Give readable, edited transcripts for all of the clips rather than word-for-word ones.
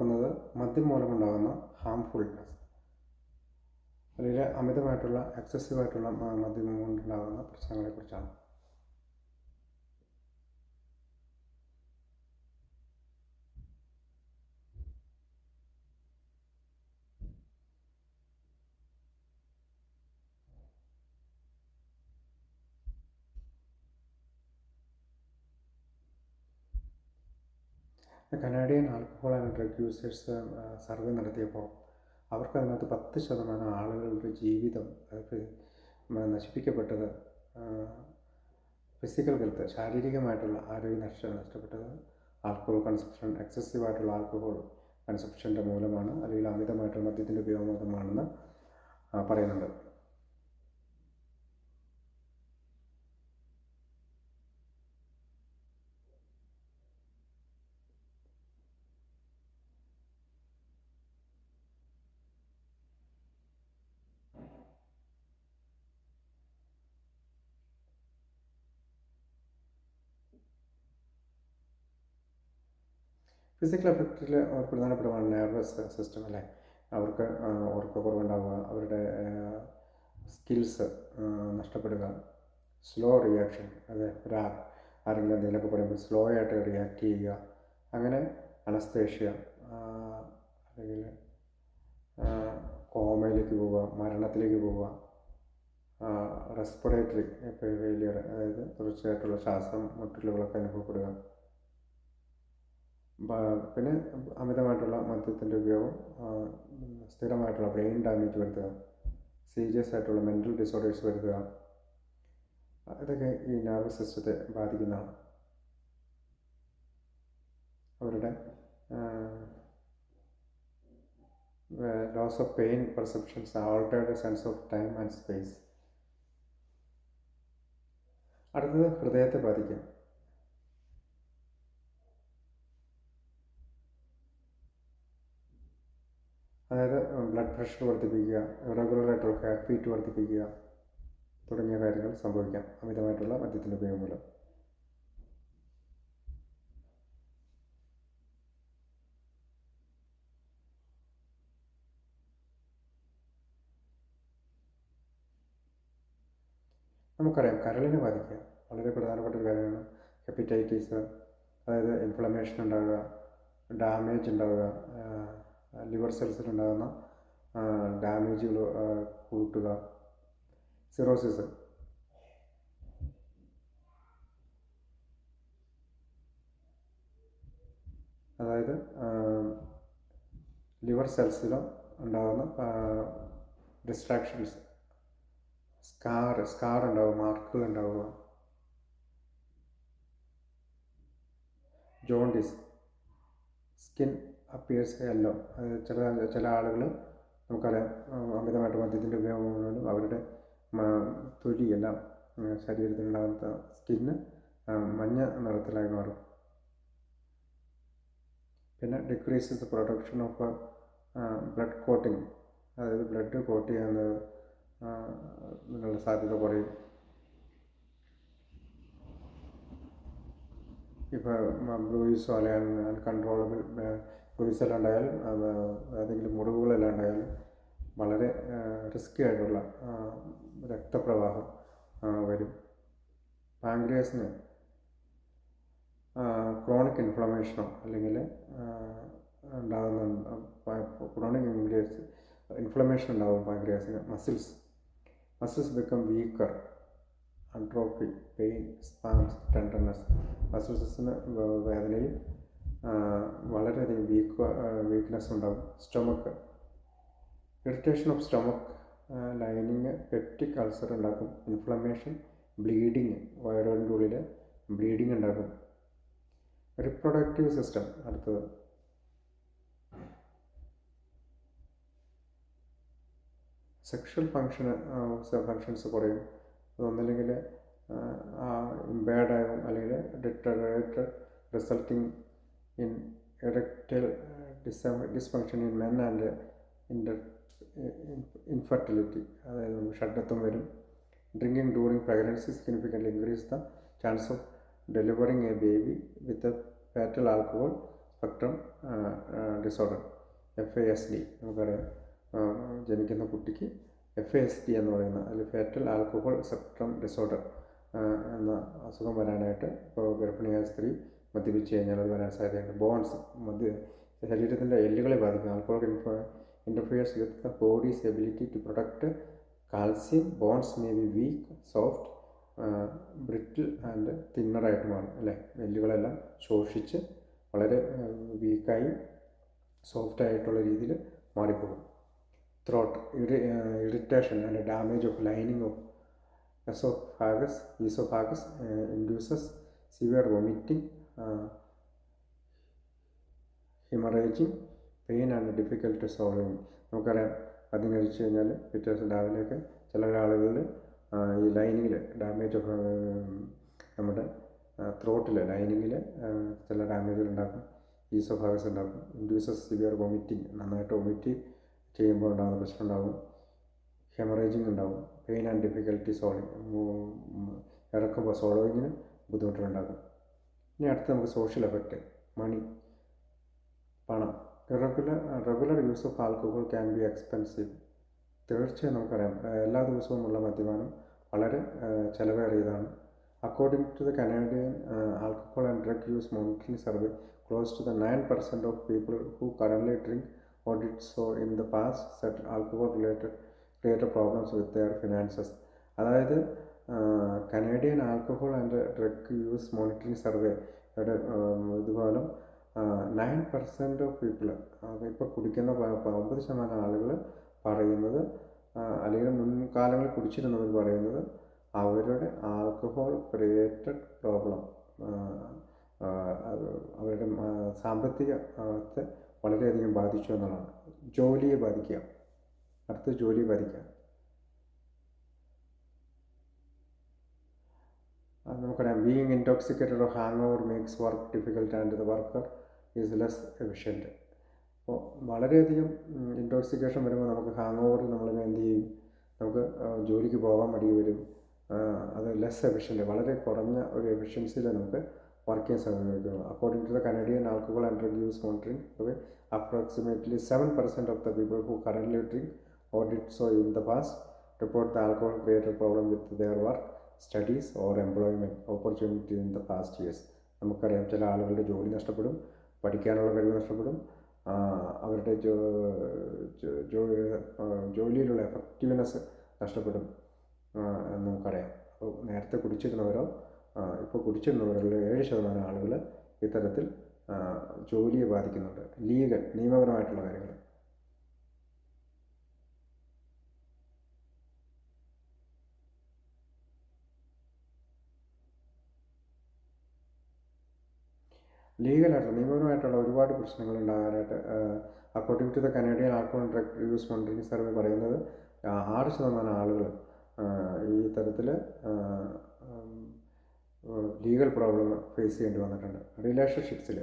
നോക്കുന്നത് മദ്യം മൂലമുണ്ടാകുന്ന ഹാംഫുൾനെസ്, അല്ലെങ്കിൽ അമിതമായിട്ടുള്ള എക്സസീവായിട്ടുള്ള മദ്യം കൊണ്ടുണ്ടാകുന്ന പ്രശ്നങ്ങളെക്കുറിച്ചാണ്. Canadian alcohol and drug users survey നടത്തിയപ്പോൾ അവർക്ക് അതിനകത്ത് 10% ആളുകളുടെ ജീവിതം നശിപ്പിക്കപ്പെട്ടത്, ഫിസിക്കൽ ഹെൽത്ത്, ശാരീരികമായിട്ടുള്ള ആരോഗ്യം നഷ്ടപ്പെട്ടത് ആൽക്കഹോൾ കൺസപ്ഷൻ, എക്സസീവായിട്ടുള്ള ആൽക്കഹോൾ കൺസപ്ഷൻ്റെ മൂലമാണ്, അല്ലെങ്കിൽ അമിതമായിട്ടുള്ള മദ്യത്തിൻ്റെ ഉപയോഗം മൂലമാണെന്ന് പറയുന്നുണ്ട്. ഫിസിക്കൽ എഫക്റ്റിൽ ഒരു പ്രധാനപ്പെട്ടതാണ് നെർവസ് സിസ്റ്റം അല്ലേ. അവർക്ക് ഉറക്കക്കുറവുണ്ടാവുക, അവരുടെ സ്കിൽസ് നഷ്ടപ്പെടുക, സ്ലോ റിയാക്ഷൻ, അത് ആരെങ്കിലും എന്തെങ്കിലുമൊക്കെ പറയുമ്പോൾ സ്ലോ ആയിട്ട് റിയാക്ട് ചെയ്യുക, അങ്ങനെ അനസ്തേഷ്യ, അല്ലെങ്കിൽ കോമയിലേക്ക് പോവുക, മരണത്തിലേക്ക് പോവുക, റെസ്പിറേറ്ററി ഫെയിലിയർ, അതായത് തുടർച്ചയായിട്ടുള്ള ശ്വാസം മുട്ടലുകളൊക്കെ അനുഭവപ്പെടുക. പിന്നെ അമിതമായിട്ടുള്ള മദ്യത്തിൻ്റെ ഉപയോഗം സ്ഥിരമായിട്ടുള്ള ബ്രെയിൻ ഡാമേജ് വരുത്തുക, സീരിയസ് ആയിട്ടുള്ള മെൻ്റൽ ഡിസോർഡേഴ്സ് വരുത്തുക, ഇതൊക്കെ ഈ നെർവസ് സിസ്റ്റത്തെ ബാധിക്കുന്നതാണ്. അവരുടെ loss of pain perceptions, altered sense of time and space. അടുത്തത് ഹൃദയത്തെ ബാധിക്കുക. അതായത് ബ്ലഡ് പ്രഷർ വർദ്ധിപ്പിക്കുക, ഇറഗുലറായിട്ടുള്ള ഹാർട്ട് ബീറ്റ് വർദ്ധിപ്പിക്കുക തുടങ്ങിയ കാര്യങ്ങൾ സംഭവിക്കാം അമിതമായിട്ടുള്ള മദ്യത്തിൻ്റെ ഉപയോഗം മൂലം. നമുക്കറിയാം കരളിനെ ബാധിക്കുക വളരെ പ്രധാനപ്പെട്ട ഒരു കാര്യമാണ്. ഹെപ്പറ്റൈറ്റിസ്, അതായത് ഇൻഫ്ലമേഷൻ ഉണ്ടാകുക, ഡാമേജ് ഉണ്ടാവുക, ലിവർ സെൽസിലുണ്ടാകുന്ന ഡാമേജുകൾ കൂട്ടുക, സിറോസിസ്, അതായത് ലിവർ സെൽസിലും ഉണ്ടാകുന്ന ഡിസ്ട്രാക്ഷൻസ്, സ്കാർ ഉണ്ടാവുക, മാർക്കുകൾ ഉണ്ടാവുക, ജോണ്ടിസ്, സ്കിൻ അപ്പിയേഴ്സ് യെല്ലോ. ചില ആളുകൾ നമുക്കറിയാം അമിതമായിട്ട് മദ്യത്തിൻ്റെ ഉപയോഗം മൂലം അവരുടെ തൊലിയെല്ലാം ശരീരത്തിലുണ്ടാകുന്ന സ്കിന്ന് മഞ്ഞ നിറത്തിലായി മാറും. പിന്നെ decreases production of blood coating, അതായത് ബ്ലഡ് കോട്ട് ചെയ്യുന്നത് എന്നുള്ള സാധ്യത കുറയും. ഇപ്പോൾ ബ്ലൂയിസോ അല്ലെങ്കിൽ അൺകൺട്രോളബിൾ ബ്ലൂയിസെല്ലാം ഉണ്ടായാൽ, ഏതെങ്കിലും മുറിവുകളെല്ലാം ഉണ്ടായാൽ വളരെ റിസ്കി ആയിട്ടുള്ള രക്തപ്രവാഹം വരും. പാങ്ക്രിയാസിന് ക്രോണിക് ഇൻഫ്ലമേഷനോ അല്ലെങ്കിൽ ഉണ്ടാകുന്ന ക്രോണിക് ഇൻഫ്ലമേഷൻ ഉണ്ടാകും പാങ്ക്രിയാസിന്. Muscles become weaker, atrophy, pain, spasms, tenderness. മസിൽസിന് വേദനയും വളരെയധികം വീക്ക്നെസ് ഉണ്ടാകും. Stomach, irritation of stomach lining, peptic ulcer ഉണ്ടാക്കും. ഇൻഫ്ലമേഷൻ, ബ്ലീഡിങ്, വയറിൻ്റെ ഉള്ളിൽ ബ്ലീഡിങ് ഉണ്ടാക്കും. റിപ്രൊഡക്റ്റീവ് സിസ്റ്റം, അടുത്തത് സെക്ഷൽ ഫങ്ഷൻസ് കുറയും. അതൊന്നല്ലെങ്കിൽ ഇമ്പയർഡ് ആകും, അല്ലെങ്കിൽ deteriorated, resulting in erectile dysfunction in men and infertility, അതായത് നമുക്ക് ഷഡ്ഡത്വം വരും. Drinking during pregnancy significantly increase the chance of delivering a baby with a fetal alcohol spectrum disorder FASD നമുക്കറിയാം. ജനിക്കുന്ന കുട്ടിക്ക് FASD എന്ന് പറയുന്ന അതിൽ ഫേറ്റൽ ആൽക്കഹോൾ സ്പെക്ട്രം ഡിസോർഡർ എന്ന അസുഖം വരാനായിട്ട് ഇപ്പോൾ ഗർഭിണിയായ സ്ത്രീ മദ്യപിച്ച് കഴിഞ്ഞാൽ അത് വരാൻ സാധ്യതയുണ്ട്. ബോൺസ് ശരീരത്തിൻ്റെ എല്ലുകളെ ബാധിക്കും. Alcohol interferes with the body's ability to protect calcium. Bones may be weak, soft, brittle and തിന്നറായിട്ട് മാറും അല്ലേ. എല്ലുകളെല്ലാം ശോഷിച്ച് വളരെ വീക്കായി സോഫ്റ്റായിട്ടുള്ള രീതിയിൽ മാറിപ്പോകും. Throat irritation and damage of lining of oesophagus induces severe vomiting, haemorrhaging, pain and difficult swallowing. നമുക്കറിയാം മദ്യം കഴിച്ച് കഴിഞ്ഞാൽ പിറ്റേ ദിവസം രാവിലെയൊക്കെ ചില ആളുകളിൽ ഈ ലൈനിങ്ങിൽ ഡാമേജ് ഓഫ് നമ്മുടെ ത്രോട്ടിൽ ലൈനിങ്ങിൽ ചില ഡാമേജുകൾ ഉണ്ടാക്കും, ഈസോഫാഗസ് ഉണ്ടാക്കും. ഇൻഡ്യൂസസ് സിവിയർ വൊമിറ്റിംഗ്, നന്നായിട്ട് വൊമിറ്റ് ചെയ്യുമ്പോൾ ഉണ്ടാകുന്ന പ്രശ്നം ഉണ്ടാകും. ഹെമറേജിങ് ഉണ്ടാകും. പെയിൻ ആൻഡ് ഡിഫിക്കൽട്ടി ഇറക്കുമ്പോൾ സോളോയിങ്ങിന് ബുദ്ധിമുട്ടുണ്ടാകും. ഇനി അടുത്ത് നമുക്ക് സോഷ്യൽ എഫക്റ്റ്. മണി, പണം. Regular use of alcohol can be expensive. തീർച്ചയായും നമുക്കറിയാം എല്ലാ ദിവസവുമുള്ള മദ്യപാനം വളരെ ചിലവേറിയതാണ്. According to the Canadian alcohol and drug use monitoring survey, close to the 9% of people who currently drink or did so in the past said alcohol created problems with their finances. അതായത് Canadian alcohol and drug use monitoring സർവേയുടെ ഇതുപോലെ 9% of people, ഇപ്പോൾ കുടിക്കുന്ന 9% ആളുകൾ പറയുന്നത്, അല്ലെങ്കിൽ മുൻകാലങ്ങളിൽ കുടിച്ചിരുന്നവർ പറയുന്നത് അവരുടെ ആൽക്കഹോൾ ക്രിയേറ്റഡ് പ്രോബ്ലം അവരുടെ സാമ്പത്തികത്തെ വളരെയധികം ബാധിച്ചു എന്നുള്ളതാണ്. ജോലിയെ ബാധിക്കുക. അടുത്ത ജോലിയെ ബാധിക്കുക. നമുക്കറിയാം being intoxicated or hang over makes work difficult and the worker is less efficient. അപ്പോൾ വളരെയധികം ഇൻടോക്സിക്കേഷൻ വരുമ്പോൾ നമുക്ക് ഹാങ് ഓവറിൽ നമ്മൾ എന്ത് ചെയ്യും, നമുക്ക് ജോലിക്ക് പോകാൻ മടി വരും. അത് ലെസ് എഫിഷ്യൻറ്റ്, വളരെ കുറഞ്ഞ ഒരു എഫിഷ്യൻസിയിൽ നമുക്ക് വർക്ക് ചെയ്യാൻ സാധിക്കുന്നു. According to the Canadian alcohol and drug use monitoring survey, approximately 7% of the people who currently drink or did so in the past report the alcohol created problem with their work, studies or employment opportunity in the past years. നമുക്കറിയാം ചില ആളുകളുടെ ജോലി നഷ്ടപ്പെടും, പഠിക്കാനുള്ള കഴിവ് നഷ്ടപ്പെടും, അവരുടെ ജോലിയിലുള്ള effectiveness നഷ്ടപ്പെടും എന്ന് നമുക്കറിയാം. അപ്പോൾ നേരത്തെ കുടിച്ചിരുന്നവരോ ഇപ്പോൾ കുടിച്ചിരുന്നവരിൽ 7% ആളുകൾ ഇത്തരത്തിൽ ജോലിയെ ബാധിക്കുന്നുണ്ട്. ലീഗൽ, നിയമപരമായിട്ടുള്ള കാര്യങ്ങൾ. ലീഗലായിട്ടുള്ള നിയമപരമായിട്ടുള്ള ഒരുപാട് പ്രശ്നങ്ങൾ ഉണ്ടാകാനായിട്ട് according to the Canadian alcohol and drug use monitoring survey പറയുന്നത് 6% ആളുകൾ ഈ തരത്തിൽ ലീഗൽ പ്രോബ്ലം ഫേസ് ചെയ്യേണ്ടി വന്നിട്ടുണ്ട്. റിലേഷൻഷിപ്സിൽ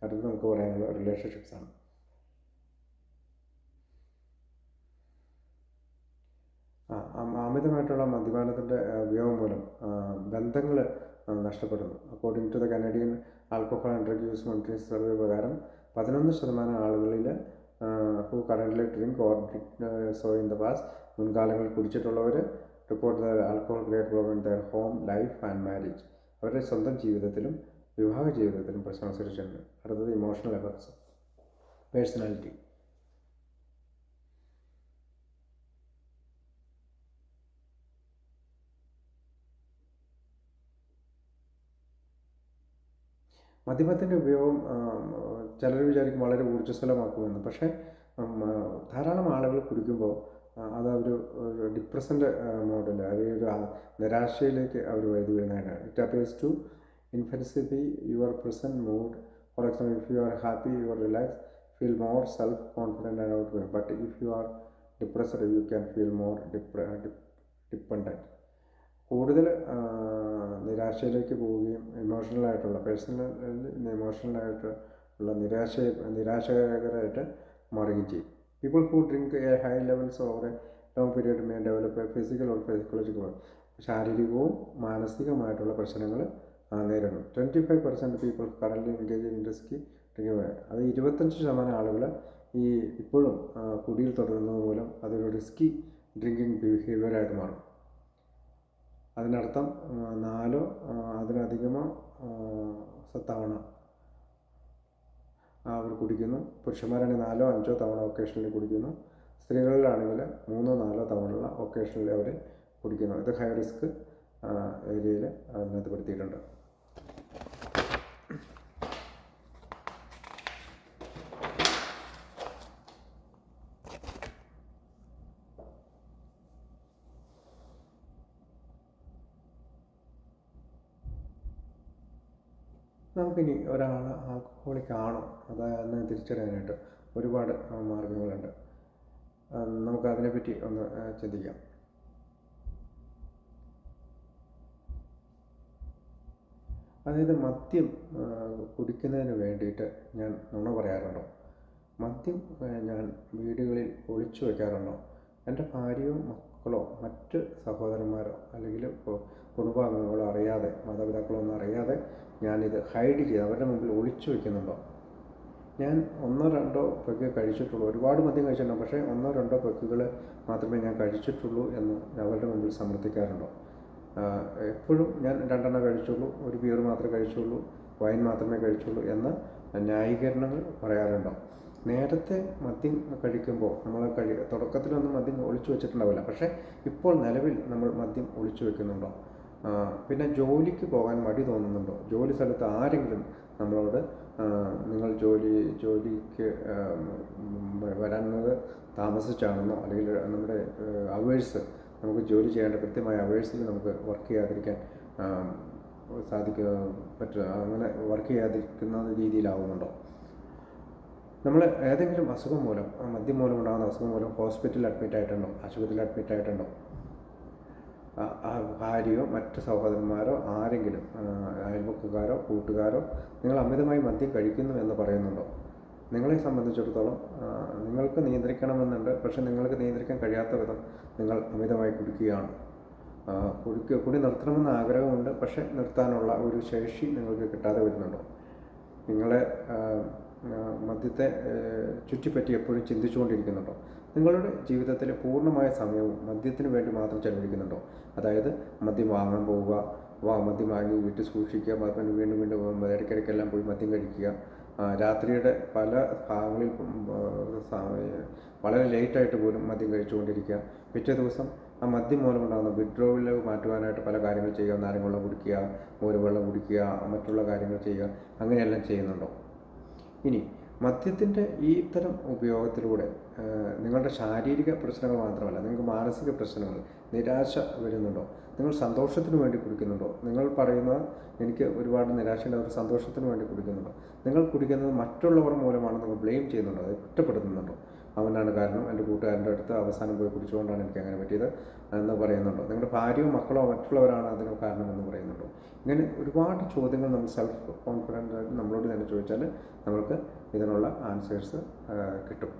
അടുത്ത് നമുക്ക് പറയാനുള്ള റിലേഷൻഷിപ്സാണ്. അമിതമായിട്ടുള്ള മദ്യപാനത്തിൻ്റെ ഉപയോഗം മൂലം ബന്ധങ്ങൾ നഷ്ടപ്പെടുന്നു. According to the Canadian alcohol and drug use monitoring survey പ്രകാരം 11% ആളുകളിൽ who currently drink or so in the past, മുൻകാലങ്ങളിൽ കുടിച്ചിട്ടുള്ളവർ report the alcohol create problem in their home life and marriage. അവരുടെ സ്വന്തം ജീവിതത്തിലും വിവാഹ ജീവിതത്തിലും പ്രശ്നം അനുസരിച്ചുണ്ട്. അടുത്തത് ഇമോഷണൽ എഫക്ട്സ്. പേഴ്സണാലിറ്റി. മദ്യപത്തിൻ്റെ ഉപയോഗം ചിലർ വിചാരിക്കും വളരെ ഊർജ്ജസ്വലമാക്കുമെന്ന്. പക്ഷേ ധാരാളം ആളുകൾ കുടിക്കുമ്പോൾ അത് ഒരു ഡിപ്രസൻ്റ് മോഡിൽ, അല്ലെങ്കിൽ ഒരു നിരാശയിലേക്ക് അവർ വഴുതി വീഴുന്നതാണ്. It appears to intensify your present mood. For example, if you are happy, you are relaxed, feel more self-confident and outgoing. But if you are depressed, you can feel more dependent. കൂടുതൽ നിരാശയിലേക്ക് പോവുകയും ഇമോഷണലായിട്ടുള്ള നിരാശകരായിട്ട് മാറുകയും ചെയ്യും. People who drink A high levels over A long period may develop A physical or psychological, ശാരീരികവും മാനസികവുമായിട്ടുള്ള പ്രശ്നങ്ങൾ നേരിടുന്നു. 25% people currently engage in risky അത് 25% ആളുകൾ ഈ ഇപ്പോഴും കുടിയിൽ തുടരുന്നത് മൂലം അതൊരു റിസ്കി ഡ്രിങ്കിങ് ബിഹേവിയറായിട്ട് മാറും. അതിനർത്ഥം 4 അതിലധികമോ തവണ അവർ കുടിക്കുന്നു. പുരുഷന്മാരാണെങ്കിൽ 4-5 തവണ ഒക്കേഷണലി കുടിക്കുന്നു. സ്ത്രീകളിലാണെങ്കിൽ 3-4 തവണയുള്ള ഒക്കേഷണലി അവർ കുടിക്കുന്നു. ഇത് ഹൈ റിസ്ക് ഏരിയയിൽ അതിനകത്ത് പെടുത്തിയിട്ടുണ്ട്. നമുക്കിനി ഒരാൾ ആൽക്കഹോളിക് ആണോ അതെന്ന് തിരിച്ചറിയാനായിട്ട് ഒരുപാട് മാർഗങ്ങളുണ്ട്. നമുക്കതിനെപ്പറ്റി ഒന്ന് ചിന്തിക്കാം. അതായത് മദ്യം കുടിക്കുന്നതിന് വേണ്ടിയിട്ട് ഞാൻ നുണ പറയാറുണ്ടോ? മദ്യം ഞാൻ വീടുകളിൽ ഒളിച്ചു വയ്ക്കാറുണ്ടോ? എൻ്റെ ഭാര്യയോ മക്കളോ മറ്റ് സഹോദരന്മാരോ അല്ലെങ്കിൽ കുടുംബാംഗങ്ങളോ അറിയാതെ, മാതാപിതാക്കളോ ഒന്നും അറിയാതെ ഞാനിത് ഹൈഡ് ചെയ്ത് അവരുടെ മുമ്പിൽ ഒളിച്ചു വയ്ക്കുന്നുണ്ടോ? ഞാൻ 1-2 പെഗ് കഴിച്ചിട്ടുള്ളൂ. ഒരുപാട് മദ്യം കഴിച്ചിട്ടുണ്ടോ, പക്ഷേ 1-2 പെഗുകൾ മാത്രമേ ഞാൻ കഴിച്ചിട്ടുള്ളൂ എന്ന് അവരുടെ മുമ്പിൽ സമർത്ഥിക്കാറുണ്ടോ? എപ്പോഴും ഞാൻ 2 കഴിച്ചുള്ളൂ, ഒരു ബിയർ മാത്രമേ കഴിച്ചുള്ളൂ, വൈൻ മാത്രമേ കഴിച്ചുള്ളൂ എന്ന ന്യായീകരണങ്ങൾ പറയാറുണ്ടോ? നേരത്തെ മദ്യം കഴിക്കുമ്പോൾ നമ്മൾ തുടക്കത്തിലൊന്നും മദ്യം ഒളിച്ചു വെച്ചിട്ടുണ്ടാവില്ല, പക്ഷേ ഇപ്പോൾ നിലവിൽ നമ്മൾ മദ്യം ഒളിച്ചു വെക്കുന്നുണ്ടോ? പിന്നെ ജോലിക്ക് പോകാൻ മടി തോന്നുന്നുണ്ടോ? ജോലി സ്ഥലത്ത് ആരെങ്കിലും നമ്മളോട് നിങ്ങൾ ജോലിക്ക് വരുന്നത് താമസിച്ചാണെന്നോ, അല്ലെങ്കിൽ നമ്മുടെ അവേഴ്സ് നമുക്ക് ജോലി ചെയ്യേണ്ട കൃത്യമായ അവേഴ്സിൽ നമുക്ക് വർക്ക് ചെയ്യാതിരിക്കാൻ അങ്ങനെ വർക്ക് ചെയ്യാതിരിക്കുന്ന രീതിയിലാവുന്നുണ്ടോ? നമ്മൾ ഏതെങ്കിലും അസുഖം മൂലം, മദ്യം മൂലം ഉണ്ടാകുന്ന അസുഖം മൂലം ഹോസ്പിറ്റലിൽ അഡ്മിറ്റ് ആയിട്ടുണ്ടോ, ആശുപത്രിയിൽ അഡ്മിറ്റ് ആയിട്ടുണ്ടോ? ഭാര്യയോ മറ്റ് സഹോദരന്മാരോ ആരെങ്കിലും, അയൽവക്കക്കാരോ കൂട്ടുകാരോ നിങ്ങൾ അമിതമായി മദ്യം കഴിക്കുന്നു എന്ന് പറയുന്നുണ്ടോ? നിങ്ങളെ സംബന്ധിച്ചിടത്തോളം നിങ്ങൾക്ക് നിയന്ത്രിക്കണമെന്നുണ്ട്, പക്ഷെ നിങ്ങൾക്ക് നിയന്ത്രിക്കാൻ കഴിയാത്ത വിധം നിങ്ങൾ അമിതമായി കുടിക്കുകയാണ്. കുടി നിർത്തണമെന്ന് ആഗ്രഹമുണ്ട്, പക്ഷെ നിർത്താനുള്ള ഒരു ശേഷി നിങ്ങൾക്ക് കിട്ടാതെ വരുന്നുണ്ടോ? നിങ്ങളെ മദ്യത്തെ ചുറ്റിപ്പറ്റി എപ്പോഴും ചിന്തിച്ചുകൊണ്ടിരിക്കുന്നുണ്ടോ? നിങ്ങളുടെ ജീവിതത്തിലെ പൂർണ്ണമായ സമയവും മദ്യത്തിന് വേണ്ടി മാത്രം ചെലവഴിക്കുന്നുണ്ടോ? അതായത് മദ്യം വാങ്ങാൻ പോവുക, മദ്യം വാങ്ങി വീട്ടിൽ സൂക്ഷിക്കുക, വീണ്ടും ഇടയ്ക്കിടയ്ക്കെല്ലാം പോയി മദ്യം കഴിക്കുക, രാത്രിയുടെ പല ഭാഗങ്ങളിൽ വളരെ ലേറ്റായിട്ട് പോലും മദ്യം കഴിച്ചുകൊണ്ടിരിക്കുക, പിറ്റേ ദിവസം ആ മദ്യം മൂലമുണ്ടാകുന്ന വിഡ്രോവൽ മാറ്റുവാനായിട്ട് പല കാര്യങ്ങൾ ചെയ്യുക, നാരങ്ങ കുടിക്കുക, മോരുവെള്ളം കുടിക്കുക, മറ്റുള്ള കാര്യങ്ങൾ ചെയ്യുക, അങ്ങനെയെല്ലാം ചെയ്യുന്നുണ്ടോ? ഇനി മദ്യത്തിൻ്റെ ഈ ഇത്തരം ഉപയോഗത്തിലൂടെ നിങ്ങളുടെ ശാരീരിക പ്രശ്നങ്ങൾ മാത്രമല്ല, നിങ്ങൾക്ക് മാനസിക പ്രശ്നങ്ങൾ, നിരാശ വരുന്നുണ്ടോ? നിങ്ങൾ സന്തോഷത്തിന് വേണ്ടി കുടിക്കുന്നുണ്ടോ? നിങ്ങൾ പറയുന്ന എനിക്ക് ഒരുപാട് നിരാശയുണ്ട്, അവർ സന്തോഷത്തിന് വേണ്ടി കുടിക്കുന്നുണ്ടോ? നിങ്ങൾ കുടിക്കുന്നത് മറ്റുള്ളവർ മൂലമാണ് നിങ്ങൾ ബ്ലെയിം ചെയ്യുന്നുണ്ടോ? അത് കുറ്റപ്പെടുത്തുന്നുണ്ടോ? അവനാണ് കാരണം, എൻ്റെ കൂട്ടുകാരൻ്റെ അടുത്ത് അവസാനം പോയി കുടിച്ചുകൊണ്ടാണ് എനിക്ക് അങ്ങനെ പറ്റിയത് എന്ന് പറയുന്നുണ്ടോ? നിങ്ങളുടെ ഭാര്യയോ മക്കളോ മറ്റുള്ളവരാണ് അതിന് കാരണമെന്ന് പറയുന്നുണ്ടോ? ഇങ്ങനെ ഒരുപാട് ചോദ്യങ്ങൾ നമ്മൾ സെൽഫ് കോൺഫിഡൻ്റ് ആയിട്ട് നമ്മളോട് തന്നെ ചോദിച്ചാൽ നമ്മൾക്ക് ഇതിനുള്ള ആൻസേഴ്സ് കിട്ടും.